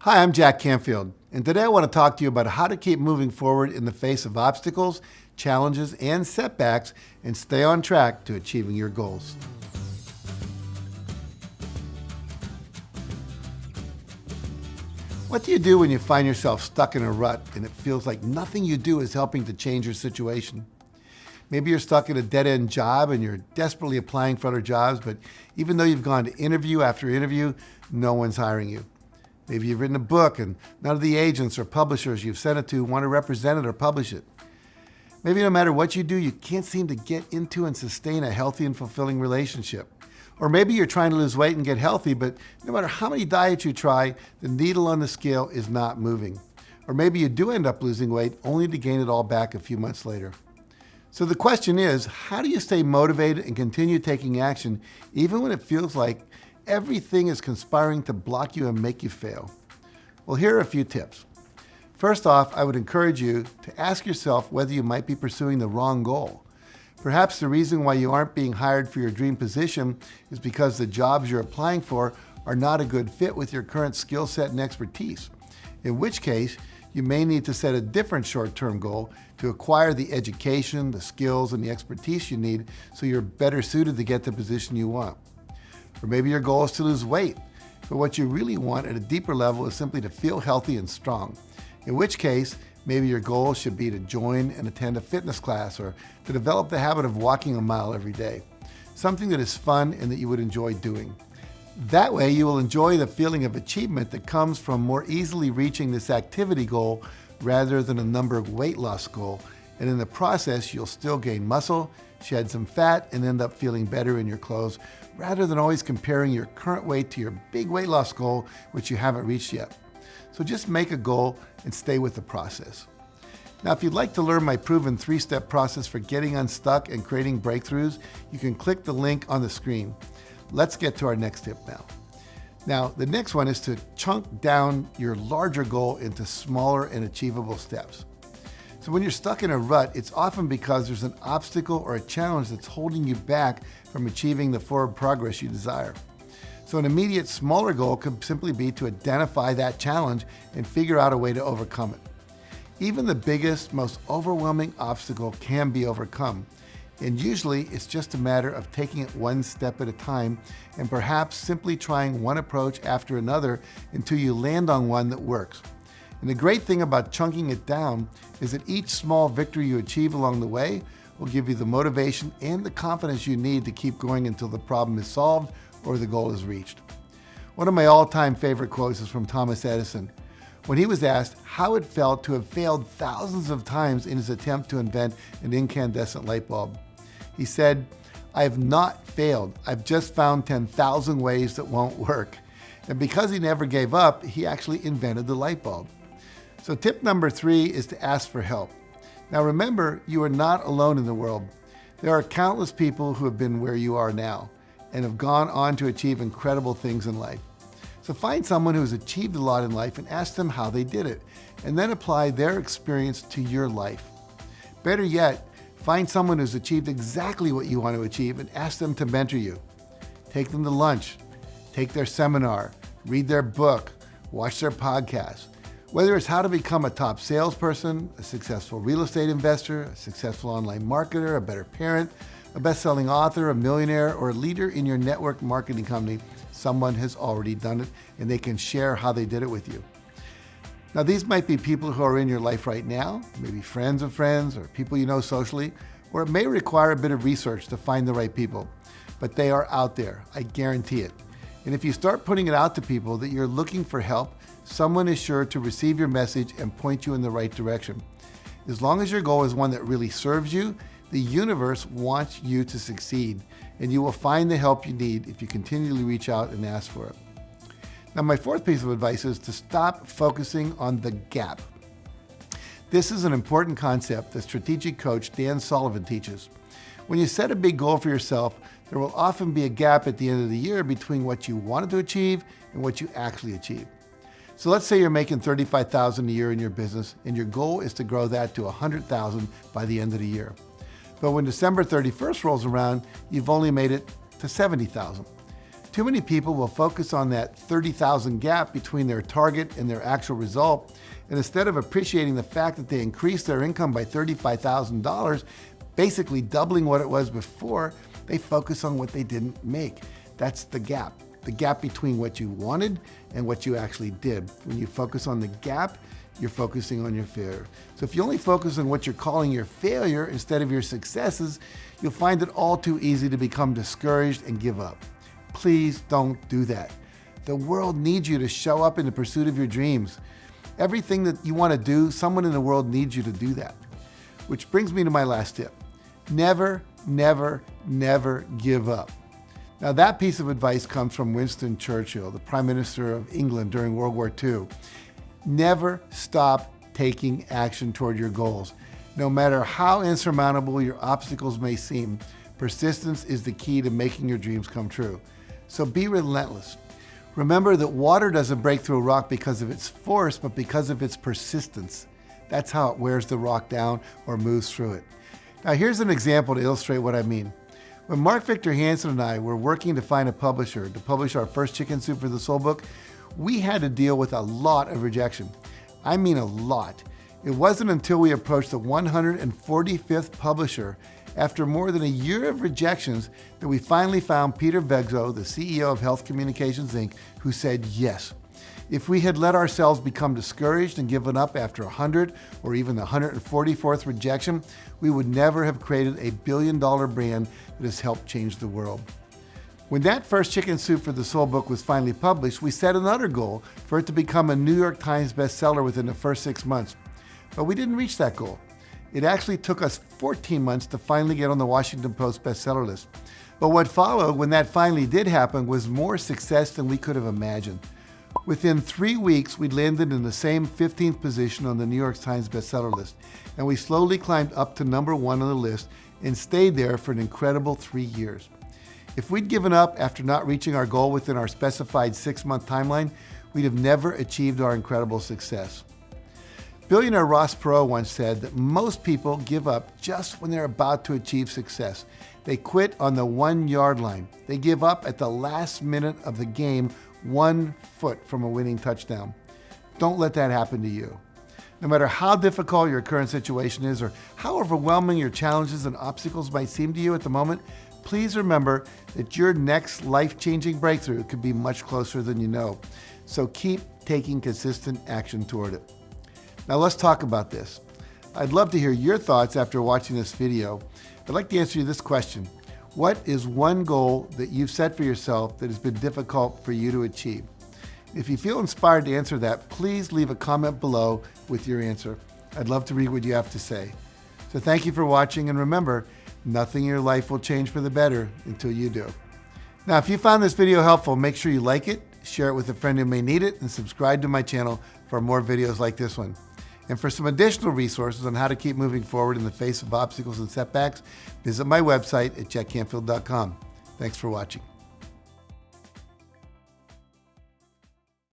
Hi, I'm Jack Canfield, and today I want to talk to you about how to keep moving forward in the face of obstacles, challenges, and setbacks and stay on track to achieving your goals. What do you do when you find yourself stuck in a rut and it feels like nothing you do is helping to change your situation? Maybe you're stuck in a dead-end job and you're desperately applying for other jobs, but even though you've gone to interview after interview, no one's hiring you. Maybe you've written a book and none of the agents or publishers you've sent it to want to represent it or publish it. Maybe no matter what you do, you can't seem to get into and sustain a healthy and fulfilling relationship. Or maybe you're trying to lose weight and get healthy, but no matter how many diets you try, the needle on the scale is not moving. Or maybe you do end up losing weight only to gain it all back a few months later. So the question is, how do you stay motivated and continue taking action even when it feels like everything is conspiring to block you and make you fail? Well, here are a few tips. First off, I would encourage you to ask yourself whether you might be pursuing the wrong goal. Perhaps the reason why you aren't being hired for your dream position is because the jobs you're applying for are not a good fit with your current skill set and expertise, in which case you may need to set a different short-term goal to acquire the education, the skills, and the expertise you need so you're better suited to get the position you want. Or maybe your goal is to lose weight, but what you really want at a deeper level is simply to feel healthy and strong, in which case maybe your goal should be to join and attend a fitness class or to develop the habit of walking a mile every day, something that is fun and that you would enjoy doing. That way you will enjoy the feeling of achievement that comes from more easily reaching this activity goal rather than a number weight loss goal, and in the process you'll still gain muscle, shed some fat, and end up feeling better in your clothes rather than always comparing your current weight to your big weight loss goal, which you haven't reached yet. So just make a goal and stay with the process. Now, if you'd like to learn my proven 3-step process for getting unstuck and creating breakthroughs, you can click the link on the screen. Let's get to our next tip now. Now, the next one is to chunk down your larger goal into smaller and achievable steps. So when you're stuck in a rut, it's often because there's an obstacle or a challenge that's holding you back from achieving the forward progress you desire. So an immediate smaller goal could simply be to identify that challenge and figure out a way to overcome it. Even the biggest, most overwhelming obstacle can be overcome. And usually it's just a matter of taking it one step at a time and perhaps simply trying one approach after another until you land on one that works. And the great thing about chunking it down is that each small victory you achieve along the way will give you the motivation and the confidence you need to keep going until the problem is solved or the goal is reached. One of my all-time favorite quotes is from Thomas Edison, when he was asked how it felt to have failed thousands of times in his attempt to invent an incandescent light bulb. He said, "I have not failed. I've just found 10,000 ways that won't work." And because he never gave up, he actually invented the light bulb. So tip number 3 is to ask for help. Now remember, you are not alone in the world. There are countless people who have been where you are now and have gone on to achieve incredible things in life. So find someone who has achieved a lot in life and ask them how they did it, and then apply their experience to your life. Better yet, find someone who's achieved exactly what you want to achieve and ask them to mentor you. Take them to lunch, take their seminar, read their book, watch their podcast. Whether it's how to become a top salesperson, a successful real estate investor, a successful online marketer, a better parent, a best-selling author, a millionaire, or a leader in your network marketing company, someone has already done it and they can share how they did it with you. Now, these might be people who are in your life right now, maybe friends of friends or people you know socially, or it may require a bit of research to find the right people, but they are out there, I guarantee it. And if you start putting it out to people that you're looking for help, someone is sure to receive your message and point you in the right direction. As long as your goal is one that really serves you, the universe wants you to succeed, and you will find the help you need if you continually reach out and ask for it. Now, my 4th piece of advice is to stop focusing on the gap. This is an important concept that strategic coach Dan Sullivan teaches. When you set a big goal for yourself, there will often be a gap at the end of the year between what you wanted to achieve and what you actually achieved. So let's say you're making $35,000 a year in your business and your goal is to grow that to $100,000 by the end of the year. But when December 31st rolls around, you've only made it to $70,000. Too many people will focus on that 30,000 gap between their target and their actual result, and instead of appreciating the fact that they increased their income by $35,000, basically doubling what it was before, they focus on what they didn't make. That's the gap between what you wanted and what you actually did. When you focus on the gap, you're focusing on your failure. So if you only focus on what you're calling your failure instead of your successes, you'll find it all too easy to become discouraged and give up. Please don't do that. The world needs you to show up in the pursuit of your dreams. Everything that you want to do, someone in the world needs you to do that. Which brings me to my last tip. Never, never, never give up. Now that piece of advice comes from Winston Churchill, the Prime Minister of England during World War II. Never stop taking action toward your goals. No matter how insurmountable your obstacles may seem, persistence is the key to making your dreams come true. So be relentless. Remember that water doesn't break through a rock because of its force, but because of its persistence. That's how it wears the rock down or moves through it. Now here's an example to illustrate what I mean. When Mark Victor Hansen and I were working to find a publisher to publish our first Chicken Soup for the Soul book, we had to deal with a lot of rejection. I mean a lot. It wasn't until we approached the 145th publisher after more than a year of rejections that we finally found Peter Vegzo, the CEO of Health Communications Inc., who said yes. If we had let ourselves become discouraged and given up after 100 or even the 144th rejection, we would never have created a billion-dollar brand that has helped change the world. When that first Chicken Soup for the Soul book was finally published, we set another goal for it to become a New York Times bestseller within the first 6 months. But we didn't reach that goal. It actually took us 14 months to finally get on the Washington Post bestseller list. But what followed when that finally did happen was more success than we could have imagined. Within 3 weeks, we landed in the same 15th position on the New York Times bestseller list, and we slowly climbed up to number 1 on the list and stayed there for an incredible 3 years. If we'd given up after not reaching our goal within our specified 6-month timeline, we'd have never achieved our incredible success. Billionaire Ross Perot once said that most people give up just when they're about to achieve success. They quit on the 1-yard line. They give up at the last minute of the game, 1 foot from a winning touchdown. Don't let that happen to you. No matter how difficult your current situation is or how overwhelming your challenges and obstacles might seem to you at the moment, please remember that your next life-changing breakthrough could be much closer than you know. So keep taking consistent action toward it. Now let's talk about this. I'd love to hear your thoughts after watching this video. I'd like to answer you this question. What is one goal that you've set for yourself that has been difficult for you to achieve? If you feel inspired to answer that, please leave a comment below with your answer. I'd love to read what you have to say. So thank you for watching, and remember, nothing in your life will change for the better until you do. Now, if you found this video helpful, make sure you like it, share it with a friend who may need it, and subscribe to my channel for more videos like this one. And for some additional resources on how to keep moving forward in the face of obstacles and setbacks, visit my website at jackcanfield.com. Thanks for watching.